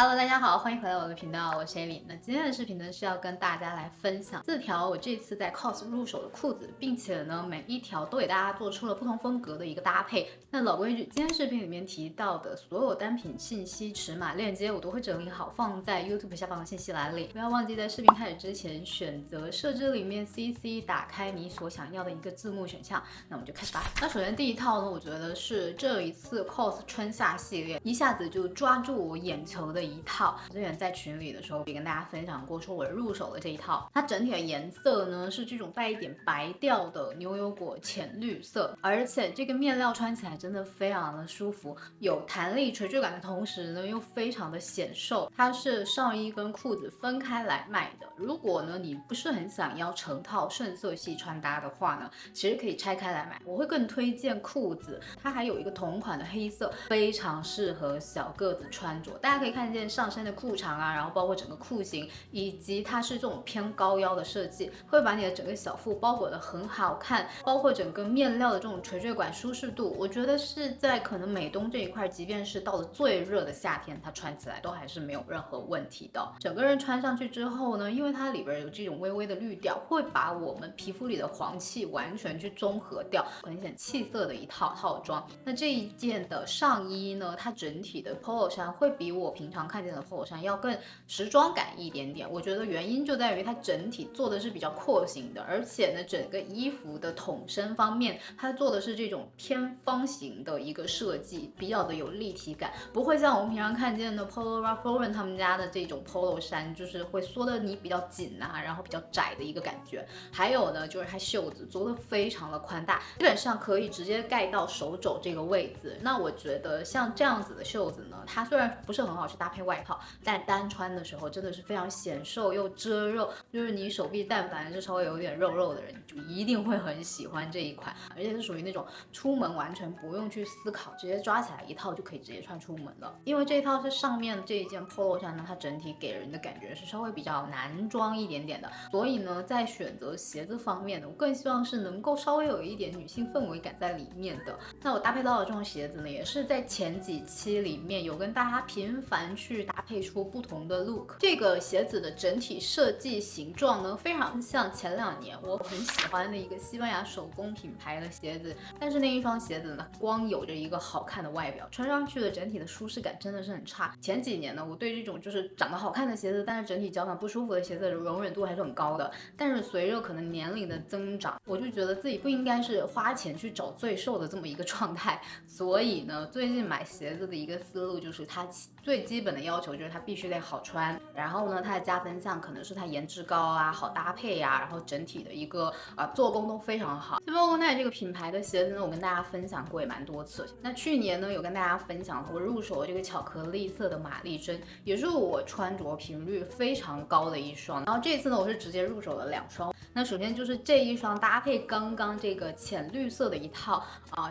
Hello，大家好，欢迎回来我的频道，我是 Ellie。那今天的视频呢是要跟大家来分享4条我这次在 COS 入手的裤子，并且呢每一条都给大家做出了不同风格的一个搭配。那老规矩，今天视频里面提到的所有单品信息、尺码、链接我都会整理好放在 YouTube 下方的信息栏里。不要忘记在视频开始之前选择设置里面 CC 打开你所想要的一个字幕选项。那我们就开始吧。那首先第一套呢，我觉得是这一次 COS 春夏系列一下子就抓住我眼球的一套。之前在群里的时候也跟大家分享过，说我入手了这一套。它整体的颜色呢是这种带一点白调的牛油果浅绿色，而且这个面料穿起来真的非常的舒服，有弹力垂坠感的同时呢又非常的显瘦。它是上衣跟裤子分开来卖的。如果呢你不是很想要成套顺色系穿搭的话呢，其实可以拆开来买。我会更推荐裤子，它还有一个同款的黑色，非常适合小个子穿着。大家可以看见上身的裤长啊，然后包括整个裤型，以及它是这种偏高腰的设计，会把你的整个小腹包裹得很好看，包括整个面料的这种垂坠感舒适度，我觉得是在可能美冬这一块，即便是到了最热的夏天，它穿起来都还是没有任何问题的。整个人穿上去之后呢，因为它里边有这种微微的绿调，会把我们皮肤里的黄气完全去中和掉，很显气色的一套套装。那这一件的上衣呢，它整体的 polo 衫会比我平常看见的 polo 衫要更时装感一点点。我觉得原因就在于它整体做的是比较廓形的，而且呢，整个衣服的筒身方面，它做的是这种偏方形的一个设计，比较的有立体感，不会像我们平常看见的 Polo Ralph Lauren 他们家的这种 polo 衫，就是会缩的你比较紧啊，然后比较窄的一个感觉。还有呢，就是它袖子做的非常的宽大，基本上可以直接盖到手肘这个位置。那我觉得像这样子的袖子呢，它虽然不是很好去搭配外套，但单穿的时候真的是非常显瘦又遮肉，就是你手臂但凡是稍微有点肉肉的人，就一定会很喜欢这一款，而且是属于那种出门完全不用去思考，直接抓起来一套就可以直接穿出门了。因为这一套是上面这一件 polo 衫呢，它整体给人的感觉是稍微比较男装一点点的，所以呢，在选择鞋子方面呢，我更希望是能够稍微有一点女性氛围感在里面的。那我搭配到的这种鞋子呢，也是在前几期里面有跟大家频繁去搭配出不同的 look。这个鞋子的整体设计形状呢，非常像前2年我很喜欢的一个西班牙手工品牌的鞋子，但是那一双鞋子呢，光有着一个好看的外表，穿上去的整体的舒适感真的是很差。前几年呢，我对这种就是长得好看的鞋子，但是整体脚感不舒服的鞋子的容忍度还是很高的。但是随着可能年龄的增长，我就觉得自己不应该是花钱去找最瘦的这么一个状态。所以呢，最近买鞋子的一个思路就是它最基本的要求就是它必须得好穿，然后呢，它的加分项可能是它颜值高啊，好搭配呀，然后整体的一个做工都非常好。西方欧奈这个品牌的鞋子呢，我跟大家分享过也蛮多次。那去年呢，有跟大家分享我入手的这个巧克力色的玛丽珍，也是我穿着频率非常高的一双。然后这次呢，我是直接入手了2双。那首先就是这一双搭配刚刚这个浅绿色的一套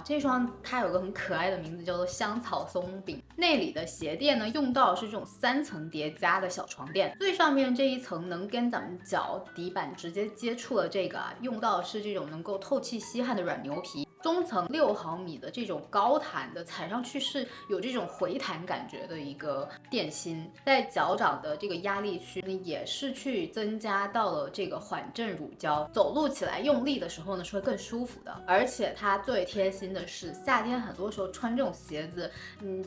这双它有个很可爱的名字叫做香草松饼。内里的鞋垫呢，用到的是这种3层叠加的小床垫，最上面这一层能跟咱们脚底板直接接触的这个用到的是这种能够透气吸汗的软牛皮。中层6毫米的这种高弹的，踩上去是有这种回弹感觉的一个垫心，在脚掌的这个压力区呢，也是去增加到了这个缓震乳胶，走路起来用力的时候呢是会更舒服的。而且它最贴心的是，夏天很多时候穿这种鞋子，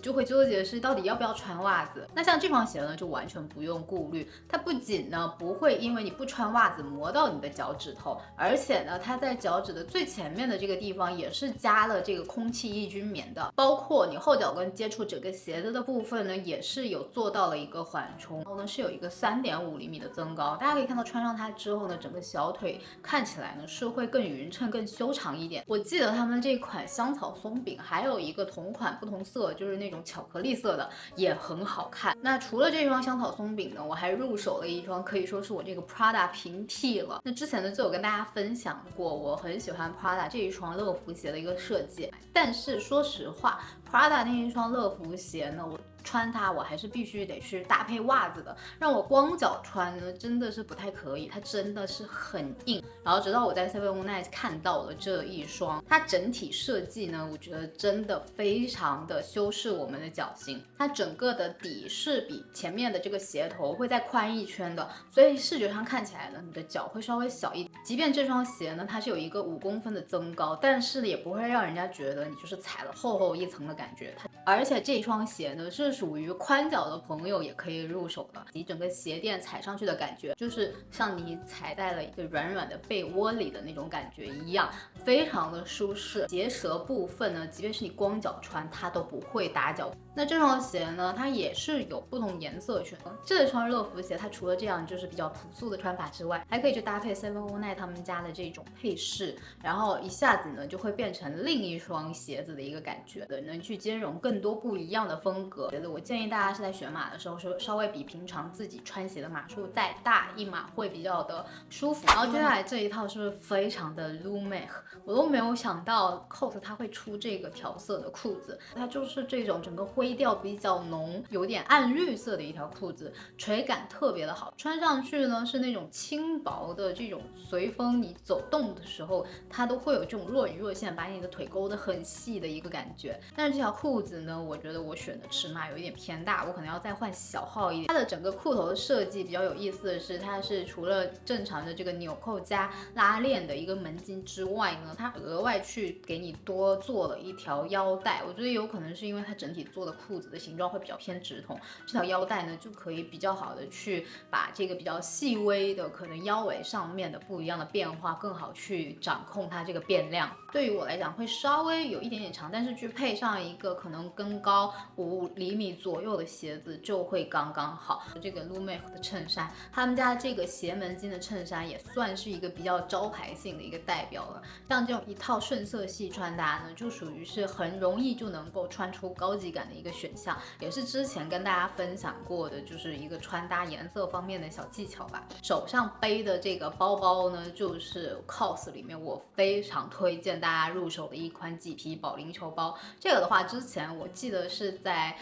就会纠结是到底要不要穿袜子。那像这双鞋呢，就完全不用顾虑，它不仅呢不会因为你不穿袜子磨到你的脚趾头，而且呢，它在脚趾的最前面的这个地方也是加了这个空气抑菌棉的，包括你后脚跟接触整个鞋子的部分呢，也是有做到了一个缓冲，然后呢是有一个3.5厘米的增高。大家可以看到穿上它之后呢，整个小腿看起来呢是会更匀称、更修长一点。我记得他们这款香草松饼还有一个同款不同色，就是那种巧克力色的，也很好看。那除了这双香草松饼呢，我还入手了一双可以说是我这个 Prada 平替了。那之前呢就有跟大家分享过，我很喜欢 Prada 这一双乐福鞋的一个设计，但是说实话，Prada 那一双乐福鞋呢，我穿它我还是必须得去搭配袜子的，让我光脚穿呢真的是不太可以，它真的是很硬。然后直到我在 7-Eleven 看到了这一双，它整体设计呢，我觉得真的非常的修饰我们的脚型。它整个的底是比前面的这个鞋头会再宽一圈的，所以视觉上看起来呢，你的脚会稍微小一点。即便这双鞋呢，它是有一个5公分的增高，但是也不会让人家觉得你就是踩了厚厚一层的感觉。而且这双鞋呢，是属于宽脚的朋友也可以入手的。你整个鞋垫踩上去的感觉，就是像你踩在了一个软软的被窝里的那种感觉一样，非常的舒适。鞋舌部分呢，即便是你光脚穿，它都不会打脚。那这双鞋呢，它也是有不同颜色选的。这双乐福鞋，它除了这样就是比较朴素的穿法之外，还可以去搭配 7-Eleven 他们家的这种配饰，然后一下子呢就会变成另一双鞋子的一个感觉的，能去兼容更多不一样的风格。觉得我建议大家是在选码的时候，稍微比平常自己穿鞋的码数再大一码会比较的舒服。然后接下来这一套是不是非常的 Lume？ 我都没有想到 COS 它会出这个调色的裤子，它就是这种整个灰调比较浓，有点暗绿色的一条裤子，垂感特别的好，穿上去呢是那种轻薄的这种随风你走动的时候，它都会有这种若隐若现，把你的腿勾得很细的一个感觉。但是这条裤子呢，我觉得我选的尺码有一点偏大，我可能要再换小号一点。它的整个裤头的设计比较有意思的是，它是除了正常的这个纽扣加拉链的一个门襟之外呢，它额外去给你多做了一条腰带。我觉得有可能是因为它整体做的裤子的形状会比较偏直筒，这条腰带呢就可以比较好的去把这个比较细微的可能腰围上面的不一样的变化更好去掌控它这个变量。对于我来讲会稍微有一点点长，但是去配上一个可能跟高5厘米左右的鞋子就会刚刚好。这个 Lume 的衬衫，他们家这个斜门襟的衬衫也算是一个比较招牌性的一个代表了。像这种一套顺色系穿搭呢，就属于是很容易就能够穿出高级感的一个选项，也是之前跟大家分享过的，就是一个穿搭颜色方面的小技巧吧。手上背的这个包包呢，就是 COS 里面我非常推荐大家入手的一款麂皮保龄球包。这个的话，之前我记得是在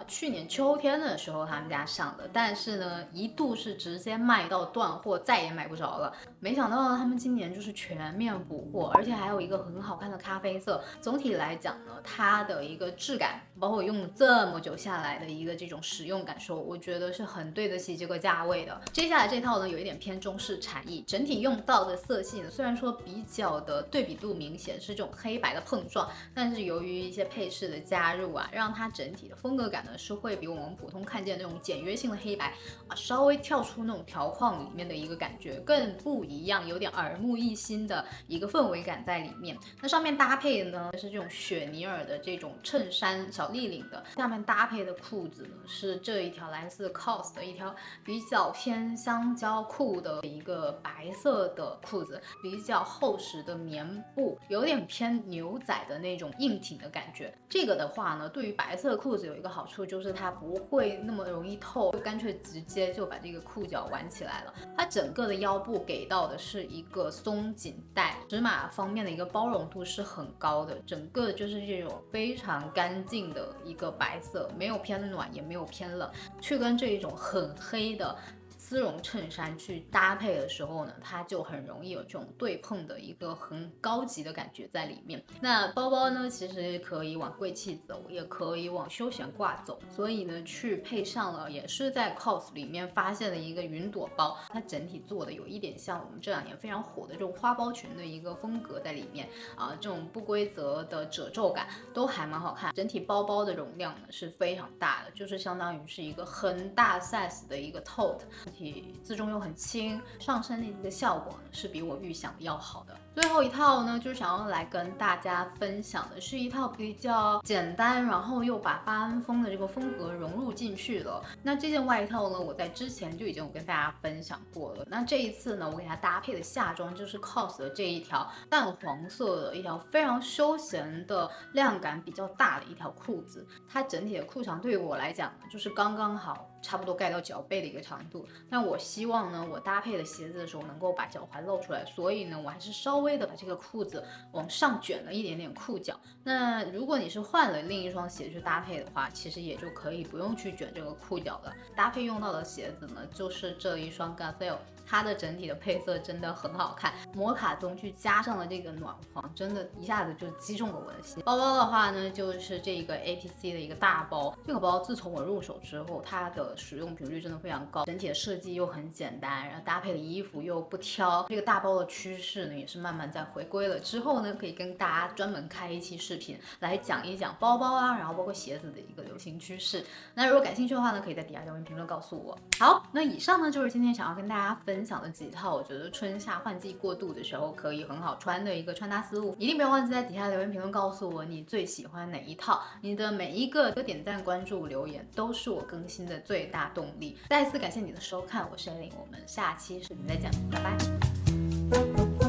去年秋天的时候他们家上的，但是呢一度是直接卖到断货，再也买不着了。没想到他们今年就是全面补货，而且还有一个很好看的咖啡色。总体来讲呢，它的一个质感，包括用了这么久下来的一个这种使用感受，我觉得是很对得起这个价位的。接下来这套呢，有一点偏中式禅意，整体用到的色系呢，虽然说比较的对比度明显，是这种黑白的碰撞，但是由于一些配饰的加入啊，让它整体的风格感呢，是会比我们普通看见那种简约性的黑白稍微跳出那种条框里面的一个感觉，更不一样，有点耳目一新的一个氛围感在里面。那上面搭配的呢是这种雪尼尔的这种衬衫，小立领的，下面搭配的裤子呢是这一条来自 COS 的一条比较偏香蕉裤的一个白色的裤子，比较厚实的棉布，有点偏牛仔的那种硬挺的感觉。这个的话呢，对于白色的裤子有一个好处，就是它不会那么容易透，就干脆直接就把这个裤脚挽起来了。它整个的腰部给到的是一个松紧带，尺码方面的一个包容度是很高的，整个就是这种非常干净的一个白色，没有偏暖也没有偏冷，去跟这一种很黑的丝绒衬衫去搭配的时候呢，它就很容易有这种对碰的一个很高级的感觉在里面。那包包呢，其实可以往贵气走，也可以往休闲挂走，所以呢，去配上了也是在 COS 里面发现的一个云朵包，它整体做的有一点像我们这2年非常火的这种花包裙的一个风格在里面这种不规则的褶皱感都还蛮好看。整体包包的容量呢是非常大的，就是相当于是一个很大 size 的一个 tote。自重又很轻，上身的一个效果呢是比我预想的要好的。最后一套呢，就是想要来跟大家分享的是一套比较简单，然后又把巴恩风的这个风格融入进去了。那这件外套呢，我在之前就已经有跟大家分享过了。那这一次呢，我给它搭配的下装就是 COS 的这一条淡黄色的一条非常休闲的量感比较大的一条裤子。它整体的裤长对于我来讲呢，就是刚刚好，差不多盖到脚背的一个长度。但我希望呢，我搭配的鞋子的时候能够把脚踝露出来，所以呢，我还是稍微的把这个裤子往上卷了一点点裤脚。那如果你是换了另一双鞋去搭配的话，其实也就可以不用去卷这个裤脚了。搭配用到的鞋子呢，就是这一双 Gazelle。它的整体的配色真的很好看，摩卡棕去加上了这个暖黄，真的一下子就击中了我的心。包包的话呢，就是这个 APC 的一个大包，这个包自从我入手之后，它的使用频率真的非常高，整体的设计又很简单，然后搭配的衣服又不挑，这个大包的趋势呢也是慢慢在回归了。之后呢，可以跟大家专门开一期视频来讲一讲包包啊，然后包括鞋子的一个流行趋势。那如果感兴趣的话呢，可以在底下留言评论告诉我。好，那以上呢就是今天想要跟大家分享的几套我觉得春夏换季过渡的时候可以很好穿的一个穿搭思路，一定不要忘记在底下留言评论告诉我你最喜欢哪一套，你的每一个点赞、关注、留言都是我更新的最大动力。再一次感谢你的收看，我是艾琳，我们下期视频再见，拜拜。